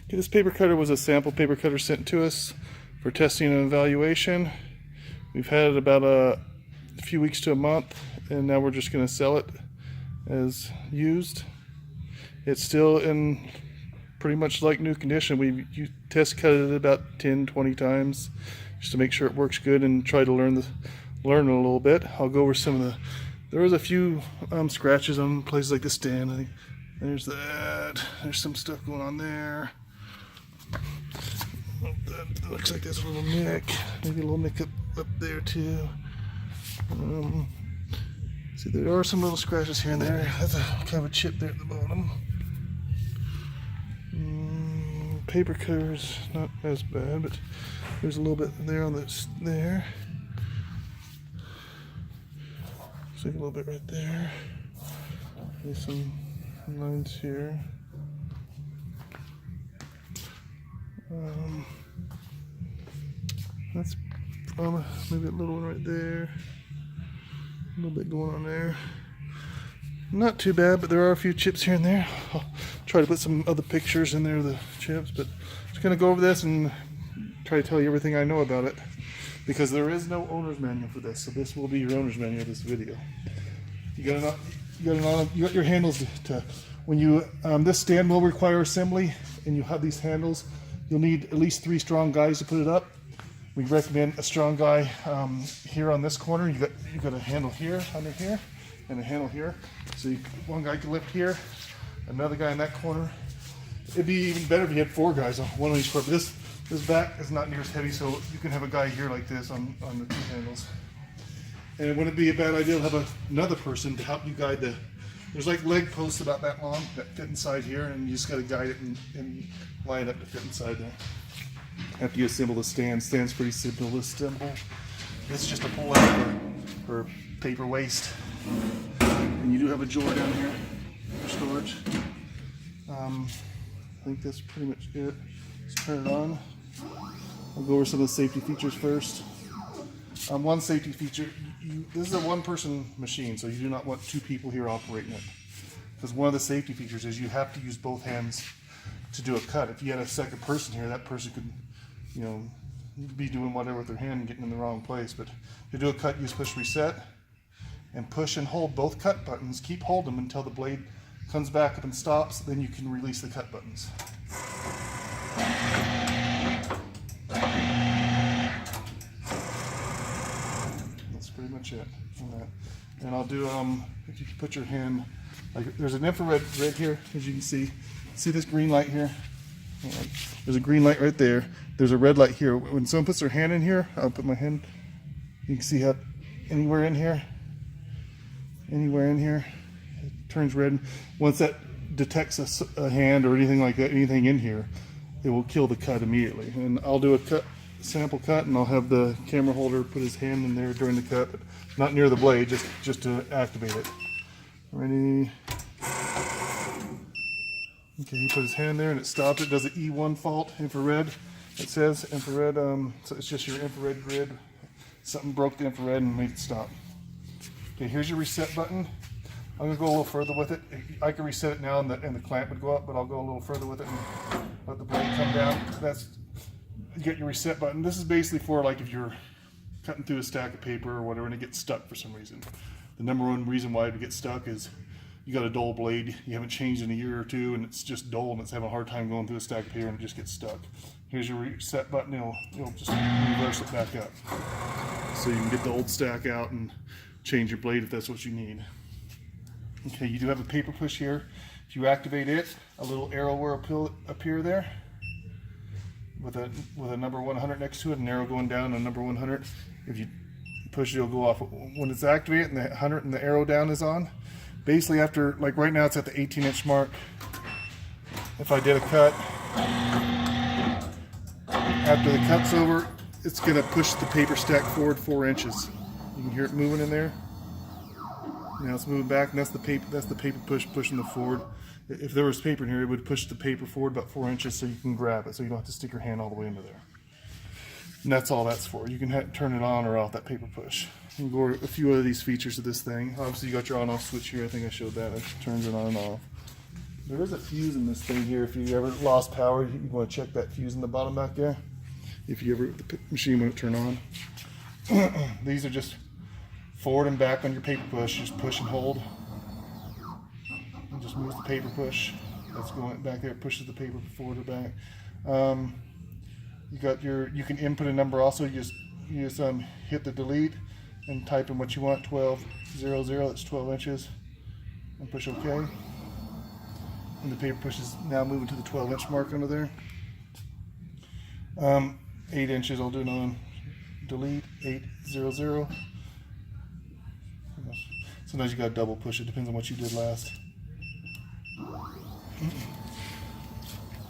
Okay, this paper cutter was a sample paper cutter sent to us for testing and evaluation. We've had it about a few weeks to a month, and now we're just going to sell it as used. It's still in pretty much like new condition. We test cut it about 10-20 times just to make sure it works good and try to learn it a little bit. I'll go over some of the, there was a few scratches on places like the stand. I think there's that. There's some stuff going on there. That looks like there's a little nick. Maybe a little nick up there too. See, there are some little scratches here and there. That's a kind of a chip there at the bottom. Paper cutter's not as bad, but there's a little bit there on this there. Looks like a little bit right there. There's some lines here. That's maybe a little one right there. A little bit going on there. Not too bad, but there are a few chips here and there. I'll try to put some other pictures in there of the chips, but I'm just going to go over this and try to tell you everything I know about it, because there is no owner's manual for this, so this will be your owner's manual of this video. You got your handles to when you this stand will require assembly, and you have these handles. You'll need at least 3 strong guys to put it up. We recommend a strong guy here on this corner. You got a handle here, under here, and a handle here. So one guy can lift here, another guy in that corner. It'd be even better if you had 4 guys, one on each corner. But this back is not near as heavy, so you can have a guy here like this on the 2 handles. And it wouldn't be a bad idea to have another person to help you guide the. There's like leg posts about that long that fit inside here, and you just got to guide it and line it up to fit inside there. After you assemble the stand, stand's pretty simple to assemble. It's just a pull out for paper waste. And you do have a drawer down here for storage. I think that's pretty much it. Let's turn it on. I'll go over some of the safety features first. One safety feature, this is a 1-person machine, so you do not want 2 people here operating it. Because one of the safety features is you have to use both hands to do a cut. If you had a second person here, that person could, be doing whatever with their hand and getting in the wrong place. But to do a cut, you just push reset and push and hold both cut buttons. Keep holding them until the blade comes back up and stops. Then you can release the cut buttons. That's pretty much it on that. And I'll do if you can put your hand, like there's an infrared right here, as you can see. See this green light here? There's a green light right there. There's a red light here. When someone puts their hand in here, I'll put my hand. You can see how anywhere in here, it turns red. Once that detects a hand or anything like that, anything in here, it will kill the cut immediately. And I'll do a sample cut, and I'll have the camera holder put his hand in there during the cut, but not near the blade, just to activate it. Ready? Okay, he put his hand there and it stopped. It does an E1 fault, infrared. It says infrared, so it's just your infrared grid. Something broke the infrared and made it stop. Okay, here's your reset button. I'm gonna go a little further with it. I can reset it now and the clamp would go up, but I'll go a little further with it and let the blade come down. You get your reset button. This is basically for like if you're cutting through a stack of paper or whatever and it gets stuck for some reason. The number 1 reason why it would get stuck is you got a dull blade, you haven't changed in a year or 2, and it's just dull and it's having a hard time going through a stack of paper and it just gets stuck. Here's your reset button, it'll just reverse it back up. So you can get the old stack out and change your blade if that's what you need. Okay, you do have a paper push here. If you activate it, a little arrow will appear there with a number 100 next to it, an arrow going down on number 100. If you push it, it'll go off. When it's activated and the 100 and the arrow down is on, basically after, like right now it's at the 18-inch mark. If I did a cut, after the cut's over, it's gonna push the paper stack forward 4 inches. You can hear it moving in there. Now it's moving back, and that's the paper pushing the forward. If there was paper in here, it would push the paper forward about 4 inches so you can grab it, so you don't have to stick your hand all the way into there. And that's all that's for. You can turn it on or off, that paper push. You can go over a few of these features of this thing. Obviously you got your on-off switch here. I think I showed that. It turns it on and off. There is a fuse in this thing here. If you ever lost power, you want to check that fuse in the bottom back there. If you ever, the machine won't turn on. These are just forward and back on your paper push. Just push and hold. And just moves the paper push. That's going back there. It pushes the paper forward or back. You got your. You can input a number also. You just hit the delete and type in what you want. 1200. That's 12 inches. And push OK. And the paper push is now moving to the 12-inch mark under there. 8 inches. I'll do another one. Delete 800. Sometimes you got to double push it. Depends on what you did last.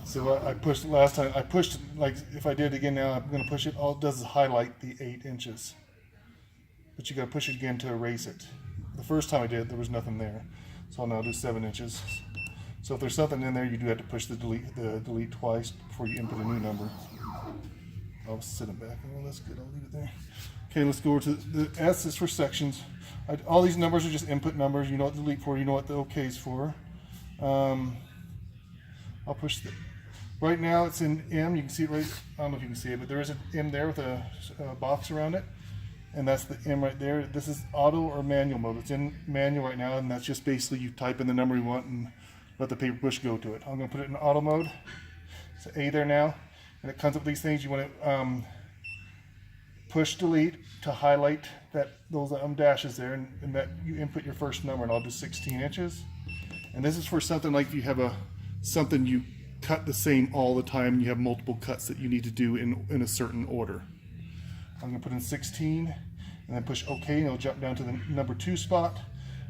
So I pushed last time. I pushed, like, if I did it again now, I'm going to push it. All it does is highlight the 8 inches. But you got to push it again to erase it. The first time I did it, there was nothing there. So I'll now do 7 inches. So if there's something in there, you do have to push the delete twice before you input a new number. I'll sit it back. Well, that's good. I'll leave it there. Okay, let's go over to the S is for sections. All these numbers are just input numbers. You know what the delete for. You know what the OK is for. I'll push the. Right now it's in M. You can see it right. I don't know if you can see it, but there is an M there with a box around it, and that's the M right there. This is auto or manual mode. It's in manual right now, and that's just basically you type in the number you want and let the paper push go to it. I'm going to put it in auto mode. It's A there now, and it comes up with these things. You want to push delete to highlight those dashes there, and that you input your first number, and I'll do 16 inches. And this is for something like if you have something you cut the same all the time, and you have multiple cuts that you need to do in a certain order. I'm going to put in 16 and then push OK, and it'll jump down to the number 2 spot,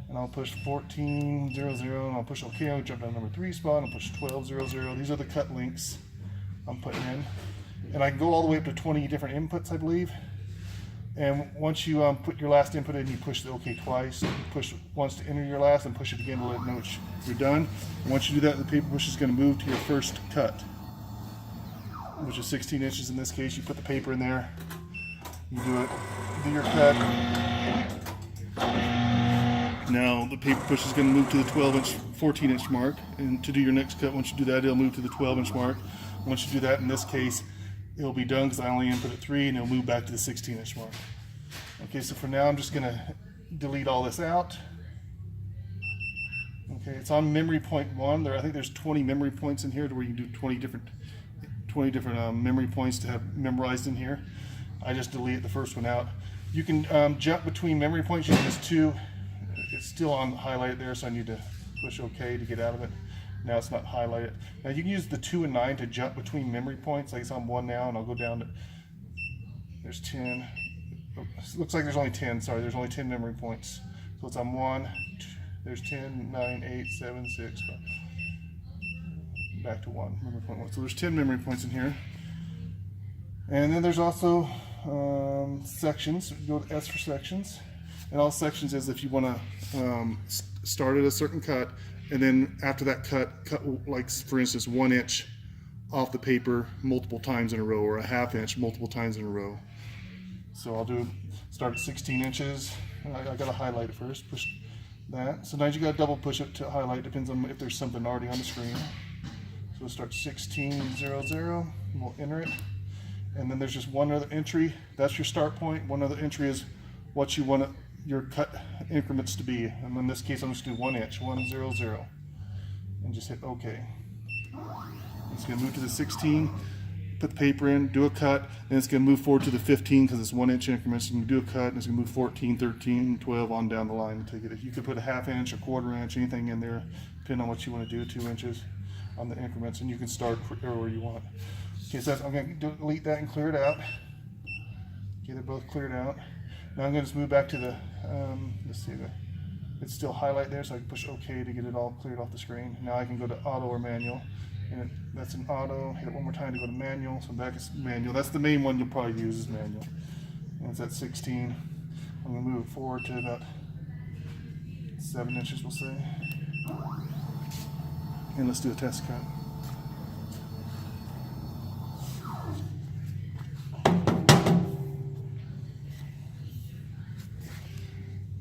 and I'll push 1400 and I'll push OK. I'll jump down to number 3 spot and I'll push 1200. These are the cut links I'm putting in, and I can go all the way up to 20 different inputs, I believe. And once you put your last input in, you push the OK twice. You push once to enter your last, and push it again to let it know you're done. And once you do that, the paper push is going to move to your first cut, which is 16 inches in this case. You put the paper in there, you do your cut. Now the paper push is going to move to the 12-inch, 14-inch mark, and to do your next cut, once you do that, it'll move to the 12-inch mark. Once you do that, in this case, it'll be done because I only input at 3, and it'll move back to the 16-inch mark. Okay, so for now I'm just going to delete all this out. Okay, it's on memory point 1. I think there's 20 memory points in here to where you can do 20 different memory points to have memorized in here. I just delete the first one out. You can jump between memory points using this 2. It's still on highlight there, so I need to push OK to get out of it. Now it's not highlighted. Now you can use the 2 and 9 to jump between memory points. Like it's on 1 now, and I'll go down to, there's 10. Oh, looks like there's only 10, sorry, there's only 10 memory points. So it's on 1, 2, there's 10, 9, 8, 7, 6, 5. Back to 1, memory point 1. So there's 10 memory points in here. And then there's also sections. Go to S for sections. And all sections is if you want to start at a certain cut, and then after that cut like for instance 1 inch off the paper multiple times in a row, or a 1/2 inch multiple times in a row. So I'll start at 16 inches. I got to highlight it first, push that. Sometimes you got to double push it to highlight, depends on if there's something already on the screen. So we'll start 1600, and we'll enter it. And then there's just one other entry. That's your start point. One other entry is what you want your cut increments to be. And in this case, I'm just going to do 1 inch, 100, and just hit OK. It's going to move to the 16, put the paper in, do a cut, and it's going to move forward to the 15 because it's 1 inch increments. It's going to do a cut, and it's going to move 14, 13, 12 on down the line. Take it. You could put a 1/2 inch, a 1/4 inch, anything in there, depending on what you want to do, 2 inches on the increments, and you can start wherever you want. Okay, so I'm going to delete that and clear it out. Okay, they're both cleared out. Now I'm going to just move back to the, let's see, it's still highlight there, so I can push OK to get it all cleared off the screen. Now I can go to auto or manual, and that's an auto. Hit it one more time to go to manual, so back is manual. That's the main one you'll probably use is manual. And it's at 16. I'm going to move it forward to about 7 inches, we'll say. And let's do a test cut.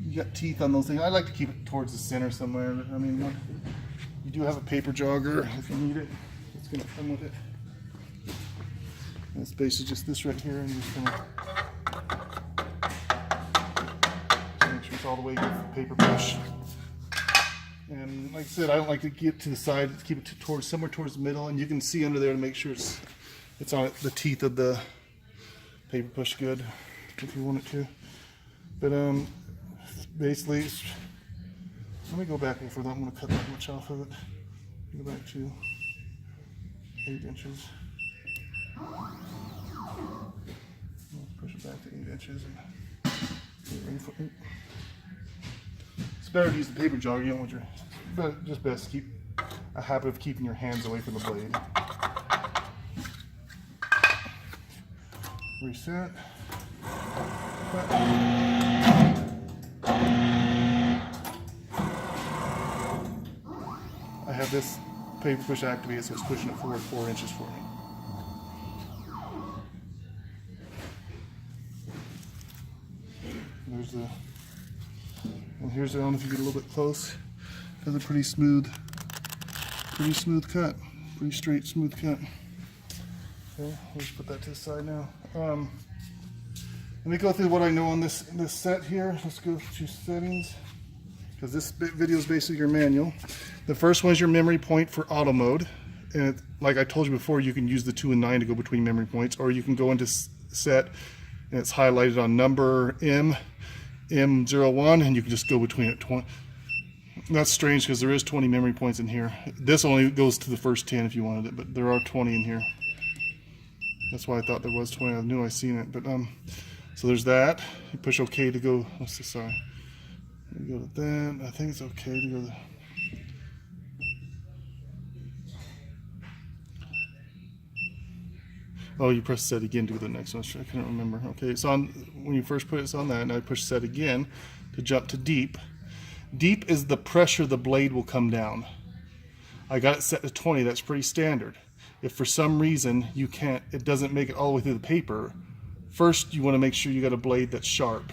You got teeth on those things. I like to keep it towards the center somewhere. I mean, you do have a paper jogger if you need it. It's going to come with it. And it's basically just this right here, and you're just going to make sure it's all the way good for the paper push. And like I said, I don't like to get to the side, keep it towards somewhere towards the middle, and you can see under there to make sure it's on the teeth of the paper push good if you want it to. But basically, let me go back before that. I'm going to cut that much off of it. Go back to 8 inches. Let's push it back to 8 inches. And get ready for it. It's better to use the paper jogger. You don't want your, but just best to keep a habit of keeping your hands away from the blade. Reset. I have this paper push activated, so it's pushing it forward 4 inches for me. There's the, and here's the, I don't know if you get a little bit close. That's a pretty smooth cut, pretty straight, smooth cut. Okay, let's put that to the side now. Let me go through what I know on this set here. Let's go to settings, because this video is basically your manual. The first one is your memory point for auto mode, and like I told you before, you can use the 2 and 9 to go between memory points, or you can go into set and it's highlighted on number M01, and you can just go between it. 20. That's strange because there is 20 memory points in here. This only goes to the first 10 if you wanted it, but there are 20 in here. That's why I thought there was 20. I knew I seen it, but so there's that. You push OK to go. What's this? Sorry. Let me go to that. I think it's OK to go to. Oh, you press set again to go to the next one. I couldn't remember. Okay, it's on when you first put it, it's on that, and I push set again to jump to deep. Deep is the pressure the blade will come down. I got it set to 20. That's pretty standard. If for some reason you can't, it doesn't make it all the way through the paper, first you want to make sure you got a blade that's sharp.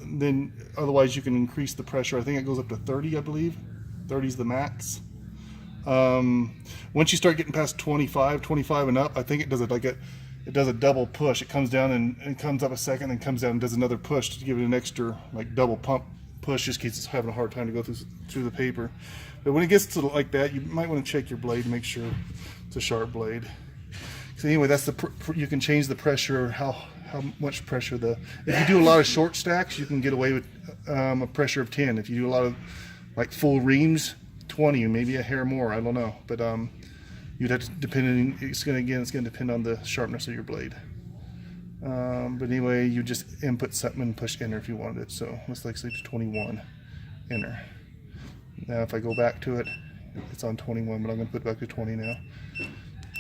Then otherwise you can increase the pressure. I think it goes up to 30, I believe. 30 is the max. Once you start getting past 25 and up, I think it does it like it does a double push. It comes down and comes up a second, and comes down and does another push to give it an extra like double pump push, just in case it's having a hard time to go through the paper. But when it gets to like that, you might want to check your blade to make sure it's a sharp blade. So anyway, that's you can change the pressure, how much pressure if you do a lot of short stacks, you can get away with a pressure of 10. If you do a lot of like full reams, 20, maybe a hair more, I don't know, but you'd have to it's going to depend on the sharpness of your blade. But anyway, you just input something and push enter if you wanted it. So let's like say to 21, enter. Now if I go back to it, it's on 21, but I'm going to put it back to 20 now.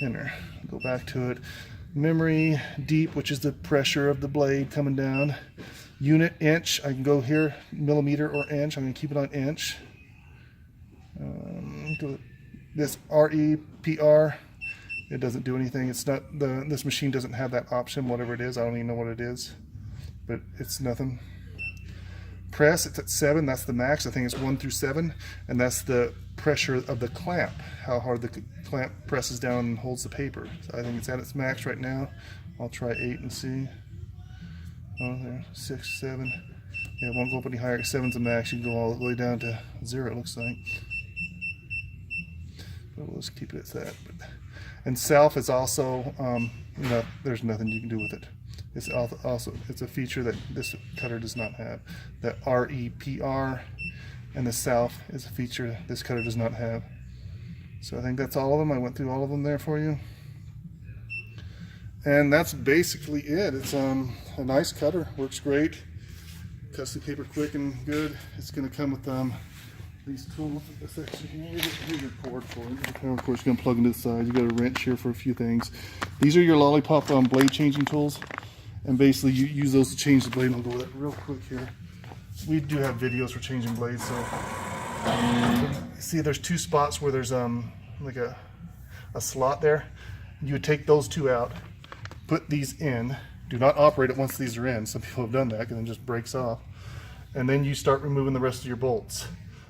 Enter. Go back to it. Memory deep, which is the pressure of the blade coming down. Unit inch, I can go here, millimeter or inch. I'm going to keep it on inch. This REPR, it doesn't do anything. It's not this machine doesn't have that option, whatever it is. I don't even know what it is, but it's nothing. Press, it's at 7. That's the max. I think it's 1 through 7, and that's the pressure of the clamp, how hard the clamp presses down and holds the paper. So I think it's at its max right now. I'll try 8 and see. Oh, there, 6, 7. Yeah, it won't go up any higher. 7's the max. You can go all the way down to 0, it looks like. But we'll just keep it at that. And self is also, there's nothing you can do with it. It's also it's a feature that this cutter does not have. The REPR and the self is a feature this cutter does not have. So I think that's all of them. I went through all of them there for you. And that's basically it. It's a nice cutter, works great, cuts the paper quick and good. It's going to come with these tools. This section here, here's your cord for it. The power cord's going to plug into the side. You got a wrench here for a few things. These are your lollipop blade changing tools, and basically you use those to change the blade. I'll go with that real quick here. We do have videos for changing blades. So see, there's 2 spots where there's like a slot there. You would take those 2 out, put these in. Do not operate it once these are in. Some people have done that and then it just breaks off. And then you start removing the rest of your bolts.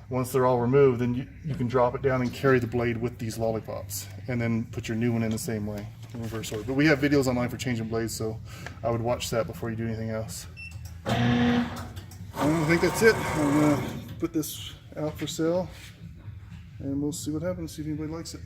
Once they're all removed, then you can drop it down and carry the blade with these lollipops, and then put your new one in the same way, in reverse order. But we have videos online for changing blades, so I would watch that before you do anything else. I think that's it. I'm gonna put this out for sale, and we'll see what happens, see if anybody likes it.